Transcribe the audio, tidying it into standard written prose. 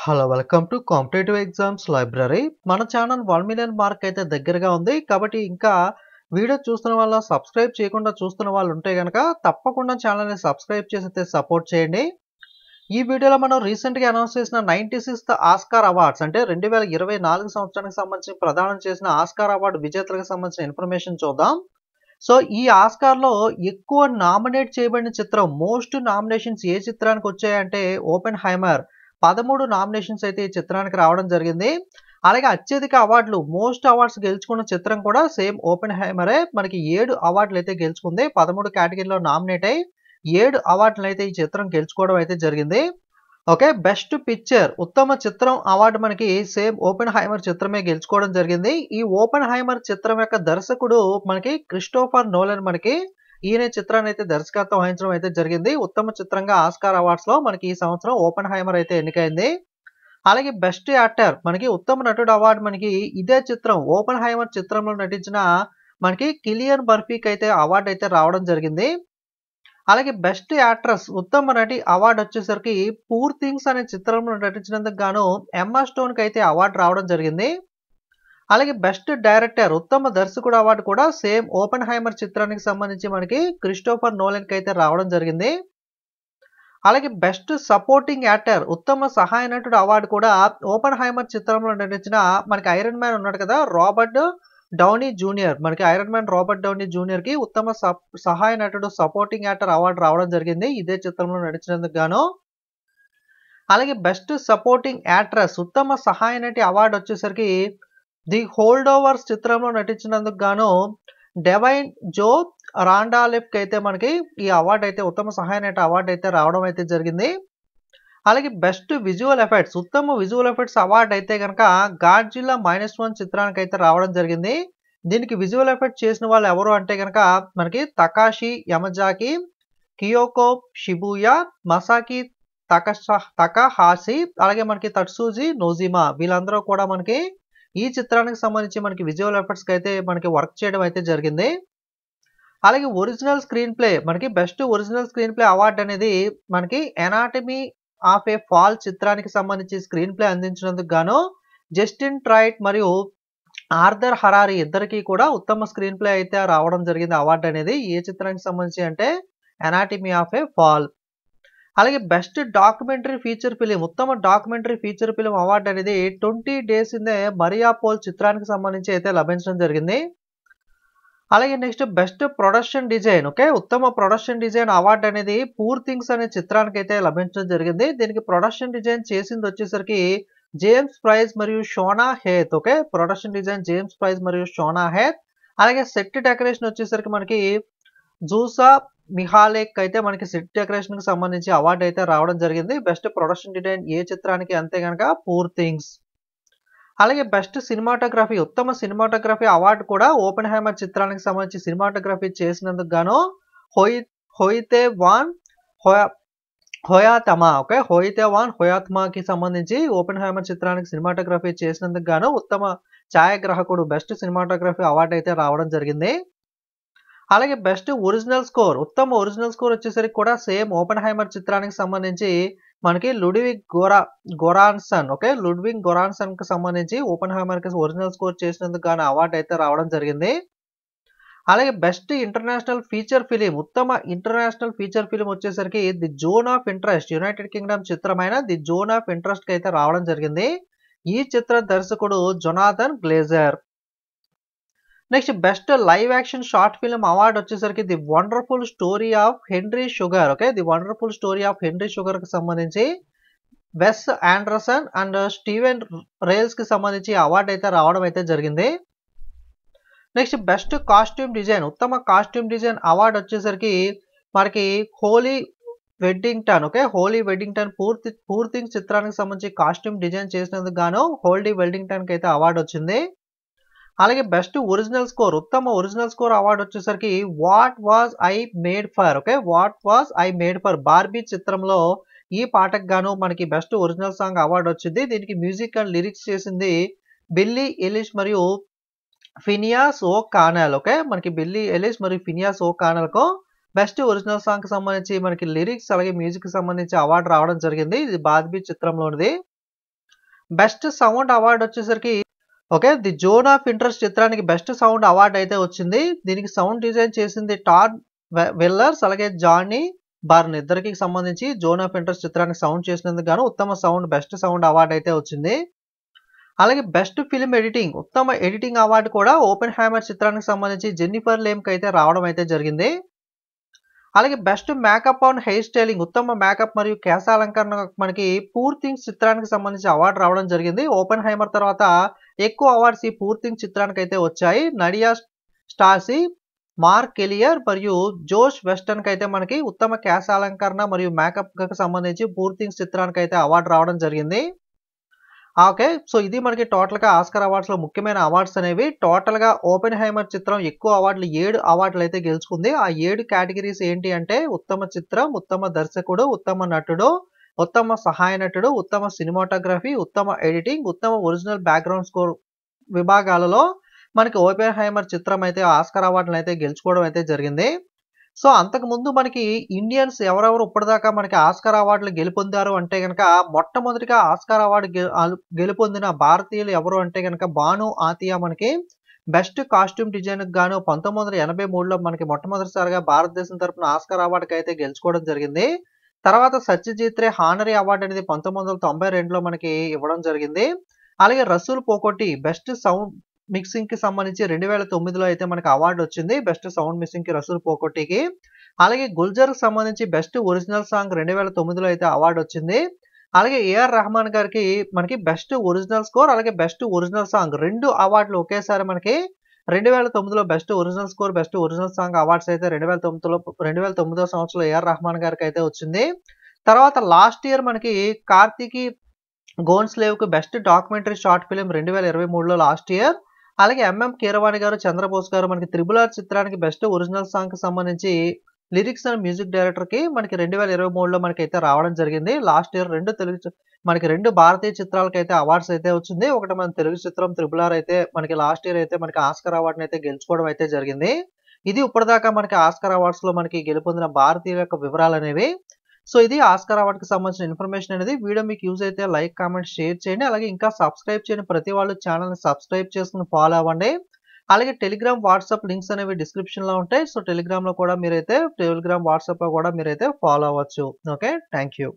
Hello welcome to competitive exams library. మన channel 1 million mark అయితే దగ్గరగా ఉంది. కాబట్టి ఇంకా వీడియో చూస్తున్న వాళ్ళు సబ్స్క్రైబ్ చేయకుండా చూస్తున్న వాళ్ళు ఉంటే గనక తప్పకుండా ఛానల్‌ని సబ్స్క్రైబ్ చేసి సపోర్ట్ చేయండి. ఈ వీడియోలో మనం రీసెంట్‌గా అనౌన్స్ చేసిన 96th ఆస్కార్ అవార్డ్స్ అంటే 2024 సంవత్సరానికి సంబంధించి ప్రదానం చేసిన ఆస్కార్ అవార్డ్ విజేతలకు సంబంధించిన ఇన్ఫర్మేషన్ చూద్దాం. సో ఈ ఆస్కార్‌లో ఎక్కువ నామినేట్ చేయబడిన చిత్రం మోస్ట్ నామినేషన్స్ ఏ చిత్రానికి వచ్చాయంటే 'ఓపెన్‌హైమర్' 13 నామినేషన్స్ అయితే ఈ చిత్రానికి రావడం జరిగింది. అలాగే అత్యధిక అవార్డులు మోస్ట్ అవార్డ్స్ గెలుచుకున్న చిత్రం కూడా సేమ్ 'ఓపెన్‌హైమరే' మనకి 7 అవార్డులు అయితే గెలుచుకుంది. 13 కేటగిరీలో నామినేట్ అయ్యి 7 అవార్డులను అయితే ఈ చిత్రం గెలుచుకోవడం అయితే జరిగింది. ఓకే. బెస్ట్ పిక్చర్ ఉత్తమ చిత్రం అవార్డు మనకి సేమ్ 'ఓపెన్‌హైమర్' చిత్రమే గెలుచుకోవడం జరిగింది. ఈ 'ఓపెన్‌హైమర్' చిత్రం యొక్క దర్శకుడు మనకి క్రిస్టోఫర్ నోలన్ ఈయన చిత్రాన్ని అయితే దర్శకత్వం వహించడం అయితే జరిగింది. ఉత్తమ చిత్రంగా ఆస్కార్ అవార్డ్స్‌లో మనకి ఈ సంవత్సరం 'ఓపెన్‌హైమర్' అయితే ఎన్నికైంది. అలాగే బెస్ట్ యాక్టర్ మనకి ఉత్తమ నటుడు అవార్డు మనకి ఇదే చిత్రం 'ఓపెన్‌హైమర్' చిత్రంలో నటించిన మనకి కిలియన్ మర్ఫీకి అయితే అవార్డు అయితే రావడం జరిగింది. అలాగే బెస్ట్ యాక్ట్రెస్ ఉత్తమ నటి అవార్డు వచ్చేసరికి 'పూర్ థింగ్స్' అనే చిత్రంలో నటించినందుకు గాను ఎమ్మా స్టోన్‌కి అయితే అవార్డు రావడం జరిగింది. అలాగే బెస్ట్ డైరెక్టర్ ఉత్తమ దర్శకుడు అవార్డు కూడా సేమ్ 'ఓపెన్‌హైమర్' చిత్రానికి సంబంధించి మనకి క్రిస్టోఫర్ నోలన్‌కి అయితే రావడం జరిగింది. అలాగే బెస్ట్ సపోర్టింగ్ యాక్టర్ ఉత్తమ సహాయ నటుడు అవార్డు కూడా 'ఓపెన్‌హైమర్' చిత్రంలో నటించిన మనకి ఐరన్ మ్యాన్ ఉన్నాడు కదా, రాబర్ట్ డౌనీ జూనియర్, మనకి ఐరన్ మ్యాన్ రాబర్ట్ డౌనీ జూనియర్‌కి ఉత్తమ సహాయ నటుడు సపోర్టింగ్ యాక్టర్ అవార్డు రావడం జరిగింది ఇదే చిత్రంలో నటించినందుకు గాను. అలాగే బెస్ట్ సపోర్టింగ్ యాక్ట్రెస్ ఉత్తమ సహాయ నటి అవార్డు వచ్చేసరికి 'ది హోల్డ్ ఓవర్స్' చిత్రంలో నటించినందుకు గాను డెవైన్ జో రాండాలిఫ్‌కి అయితే మనకి ఈ అవార్డు అయితే ఉత్తమ సహాయ నటి అవార్డు అయితే రావడం అయితే జరిగింది. అలాగే బెస్ట్ విజువల్ ఎఫెక్ట్స్ ఉత్తమ విజువల్ ఎఫెక్ట్స్ అవార్డు అయితే గనక 'గాడ్జిల్లా -1' చిత్రానికి అయితే రావడం జరిగింది. దీనికి విజువల్ ఎఫెక్ట్ చేసిన వాళ్ళు ఎవరు అంటే గనక మనకి తకాషి యమజాకి, కియోకో షిబుయా, మసాకి తకహాషి, అలాగే మనకి తట్సుజి నోజిమా వీళ్ళందరూ కూడా మనకి ఈ చిత్రానికి సంబంధించి మనకి విజువల్ ఎఫెక్ట్స్‌కి అయితే మనకి వర్క్ చేయడం అయితే జరిగింది. అలాగే ఒరిజినల్ స్క్రీన్ ప్లే మనకి best original screen play award అనేది మనకి 'ఎనాటమీ ఆఫ్ ఏ ఫాల్' చిత్రానికి సంబంధించి స్క్రీన్ ప్లే అందించినందుకు గాను జస్టిన్ ట్రైట్ మరియు ఆర్థర్ హరారి ఇద్దరికీ కూడా ఉత్తమ స్క్రీన్ ప్లే అయితే రావడం జరిగింది అవార్డు అనేది. ఏ చిత్రానికి సంబంధించి అంటే 'ఎనాటమీ ఆఫ్ ఏ ఫాల్'. అలాగే బెస్ట్ డాక్యుమెంటరీ ఫీచర్ ఫిలిం ఉత్తమ డాక్యుమెంటరీ ఫీచర్ ఫిలిం అవార్డు అనేది 20 డేస్ ఇన్ ద మరియాపోల్ చిత్రానికి సంబంధించి అయితే లభించడం జరిగింది. అలాగే next best production design okay ఉత్తమ ప్రొడక్షన్ డిజైన్ అవార్డు అనేది 'పూర్ థింగ్స్' అనే చిత్రానికి అయితే లభించడం జరిగింది. దీనికి ప్రొడక్షన్ డిజైన్ చేసింది వచ్చేసరికి జేమ్స్ ప్రైజ్ మరియు Shona Heath. Okay production design James Price మరియు షోనా హేత్. అలాగే సెట్ డెకరేషన్ వచ్చేసరికి మనకి జూసా మిహాలేక్ అయితే మనకి సెట్ డెకరేషన్ కి సంబంధించి అవార్డు అయితే రావడం జరిగింది. బెస్ట్ ప్రొడక్షన్ డిజైన్ ఏ చిత్రానికి అంతే గనక 'పూర్ థింగ్స్'. అలాగే బెస్ట్ సినిమాటోగ్రఫీ ఉత్తమ సినిమాటోగ్రఫీ అవార్డు కూడా 'ఓపెన్‌హైమర్' చిత్రానికి సంబంధించి సినిమాటోగ్రఫీ చేసినందుకు గాను హోయితే వాన్ హోయాతమా ఓకే హోయితే వాన్ హోయాతమాకి సంబంధించి 'ఓపెన్‌హైమర్' చిత్రానికి సినిమాటోగ్రఫీ చేసినందుకు గాను ఉత్తమ ఛాయాగ్రాహకుడు బెస్ట్ సినిమాటోగ్రఫీ అవార్డు అయితే రావడం జరిగింది. అలాగే బెస్ట్ ఒరిజినల్ స్కోర్ ఉత్తమ ఒరిజినల్ స్కోర్ వచ్చేసరికి కూడా సేమ్ 'ఓపెన్‌హైమర్' చిత్రానికి సంబంధించి మనకి లుడ్విగ్ గొరాన్సన్ ఓకే లుడ్విగ్ గొరాన్సన్‌కి సంబంధించి 'ఓపెన్‌హైమర్‌కి ఒరిజినల్ స్కోర్ చేసినందుకు గాను అవార్డు అయితే రావడం జరిగింది. అలాగే బెస్ట్ ఇంటర్నేషనల్ ఫీచర్ ఫిలిం ఉత్తమ ఇంటర్నేషనల్ ఫీచర్ ఫిలిం వచ్చేసరికి 'the zone of interest' United Kingdom చిత్రమైన 'ది జోన్ ఆఫ్ ఇంట్రెస్ట్'కి అయితే రావడం జరిగింది. ఈ చిత్ర దర్శకుడు Jonathan Glazer. Next best live action short film award వచ్చేసరికి 'the wonderful story of Henry Sugar' okay 'the wonderful story of Henry Sugar' కి సంబంధించి Wes Anderson and Steven Rales కి సంబంధించి అవార్డు అయితే రావడం అయితే జరిగింది. నెక్స్ట్ బెస్ట్ కాస్ట్యూమ్ డిజైన్ ఉత్తమ కాస్ట్యూమ్ డిజైన్ అవార్డు వచ్చేసరికి మనకి Holly Waddington okay Holly Waddington 'poor things' చిత్రానికి సంబంధించి కాస్ట్యూమ్ డిజైన్ చేసినందుకు గాను హోలీ వెడ్డింగ్టన్ కి అయితే అవార్డు వచ్చింది. అలాగే బెస్ట్ ఒరిజినల్ స్కోర్ ఉత్తమ ఒరిజినల్ స్కోర్ అవార్డు వచ్చేసరికి 'what was I made for' okay 'what was I made for' 'Barbie' చిత్రంలో ఈ పాటకు గాను మనకి బెస్ట్ ఒరిజినల్ సాంగ్ అవార్డు వచ్చింది. దీనికి మ్యూజిక్ అండ్ లిరిక్స్ చేసింది బిల్లీ ఎలిష్ మరియు ఫినియాస్ ఓ కానెల్ ఓకే మనకి బిల్లీ ఎలిష్ మరియు ఫినియాస్ ఓ కానెల్‌కు బెస్ట్ ఒరిజినల్ సాంగ్ కి సంబంధించి మనకి లిరిక్స్ అలాగే మ్యూజిక్ కి సంబంధించి అవార్డు రావడం జరిగింది. ఇది 'బార్బీ' చిత్రంలోనిది. బెస్ట్ సౌండ్ అవార్డు వచ్చేసరికి okay. The zone of interest చిత్రానికి బెస్ట్ సౌండ్ అవార్డ్ అయితే వచ్చింది. దీనికి సౌండ్ డిజైన్ చేసింది టాడ్ వెల్లర్స్ అలాగే జానీ బార్న్ ఇద్దరికి సంబంధించి జోన్ ఆఫ్ ఇంట్రెస్ట్ చిత్రానికి సౌండ్ చేసినందుకు గాను ఉత్తమ సౌండ్ బెస్ట్ సౌండ్ అవార్డ్ అయితే వచ్చింది. అలాగే బెస్ట్ ఫిల్మ్ ఎడిటింగ్ ఉత్తమ ఎడిటింగ్ అవార్డు కూడా ఓపెన్ హ్యామర్ చిత్రానికి సంబంధించి జెన్నిఫర్ లేమ్కి అయితే రావడం అయితే జరిగింది. అలాగే best makeup and hair styling ఉత్తమ మేకప్ మరియు కేశాలంకరణ మనకి పూర్ థింగ్స్ చిత్రానికి సంబంధించి అవార్డు రావడం జరిగింది. ఓపెన్ హైమర్ తర్వాత ఎక్కువ అవార్డ్స్ ఈ పూర్ థింగ్స్ చిత్రానికి అయితే వచ్చాయి. నడియా స్టాసి, మార్క్ కెలియర్ మరియు జోష్ వెస్టన్ అయితే మనకి ఉత్తమ కేశాలంకరణ మరియు మేకప్ సంబంధించి పూర్ థింగ్స్ చిత్రానికి అయితే అవార్డు రావడం జరిగింది. ఓకే. సో ఇది మనకి టోటల్‌గా ఆస్కార్ అవార్డ్స్‌లో ముఖ్యమైన అవార్డ్స్ అనేవి. టోటల్‌గా ఓపెన్ హైమర్ చిత్రం ఎక్కువ అవార్డులు 7 అవార్డులు అయితే గెలుచుకుంది. ఆ 7 కేటగిరీస్ ఏంటి అంటే ఉత్తమ చిత్రం, ఉత్తమ దర్శకుడు, ఉత్తమ నటుడు, ఉత్తమ సహాయ నటుడు, ఉత్తమ సినిమాటోగ్రఫీ, ఉత్తమ ఎడిటింగ్, ఉత్తమ ఒరిజినల్ బ్యాక్‌గ్రౌండ్ స్కోర్ విభాగాలలో మనకి ఓపెన్ హైమర్ చిత్రం అయితే ఆస్కార్ అవార్డులను అయితే గెలుచుకోవడం అయితే జరిగింది. సో అంతకుముందు మనకి ఇండియన్స్ ఎవరెవరు ఇప్పటిదాకా మనకి ఆస్కార్ అవార్డులు గెలుపొందారు అంటే గనక మొట్టమొదటిగా ఆస్కార్ అవార్డు గెలుపొందిన భారతీయులు ఎవరు అంటే గనక భాను ఆతియా మనకి బెస్ట్ కాస్ట్యూమ్ డిజైన్‌కి గాను 1983లో మనకి మొట్టమొదటిసారిగా భారతదేశం తరపున ఆస్కార్ అవార్డుకి అయితే గెలుచుకోవడం జరిగింది. తర్వాత సత్యజిత్ రే హానరీ అవార్డు అనేది 1992లో మనకి ఇవ్వడం జరిగింది. అలాగే రసూల్ పోకోటి బెస్ట్ సౌండ్ మిక్సింగ్‌కి సంబంధించి 2009లో అయితే మనకి అవార్డు వచ్చింది. బెస్ట్ సౌండ్ మిక్సింగ్‌కి రసూల్ పోకోటికి. అలాగే గుల్జర్‌కి సంబంధించి బెస్ట్ ఒరిజినల్ సాంగ్ 2009లో అయితే అవార్డు వచ్చింది. అలాగే ఏఆర్ రెహమాన్ గారికి మనకి బెస్ట్ ఒరిజినల్ స్కోర్ అలాగే బెస్ట్ ఒరిజినల్ సాంగ్ 2 అవార్డులు ఒకేసారి మనకి 2009లో best original score, best original song awards అయితే 2009వ సంవత్సరంలో ఏఆర్ రెహమాన్ గారికి అయితే వచ్చింది. తర్వాత లాస్ట్ ఇయర్ మనకి కార్తీకి గోన్స్లేవ్‌కి బెస్ట్ డాక్యుమెంటరీ షార్ట్ ఫిల్మ్ 2023లో లాస్ట్ ఇయర్. అలాగే ఎంఎం కీరవాణి గారు, చంద్రబోస్ గారు మనకి త్రిబుల్ ఆర్ చిత్రానికి బెస్ట్ ఒరిజినల్ సాంగ్‌కి సంబంధించి లిరిక్స్ అండ్ మ్యూజిక్ డైరెక్టర్‌కి మనకి 2023లో మనకైతే రావడం జరిగింది. లాస్ట్ ఇయర్ మనకి 2 భారతీయ చిత్రాలకైతే అవార్డ్స్ అయితే వచ్చింది. ఒకటి మన తెలుగు చిత్రం త్రిబుల్ ఆర్ అయితే మనకి లాస్ట్ ఇయర్ అయితే మనకి ఆస్కార్ అవార్డుని అయితే గెలుచుకోవడం అయితే జరిగింది. ఇది ఇప్పటిదాకా మనకి ఆస్కార్ అవార్డ్స్‌లో మనకి గెలుపొందిన భారతీయుల యొక్క వివరాలనేవి. సో ఇది ఆస్కార్ అవార్డ్‌కి సంబంధించిన ఇన్ఫర్మేషన్ అనేది. వీడియో మీకు యూజ్ అయితే లైక్, కామెంట్, షేర్ చేయండి. అలాగే ఇంకా సబ్స్క్రైబ్ చేయని ప్రతి వాళ్ళు ఛానెల్‌ని సబ్స్క్రైబ్ చేసుకొని ఫాలో అవ్వండి. అలాగే టెలిగ్రామ్, వాట్సాప్ లింక్స్ అనేవి డిస్క్రిప్షన్‌లో ఉంటాయి. సో టెలిగ్రామ్‌లో కూడా మీరైతే వాట్సాప్‌లో కూడా మీరైతే ఫాలో అవ్వచ్చు. ఓకే. Thank you.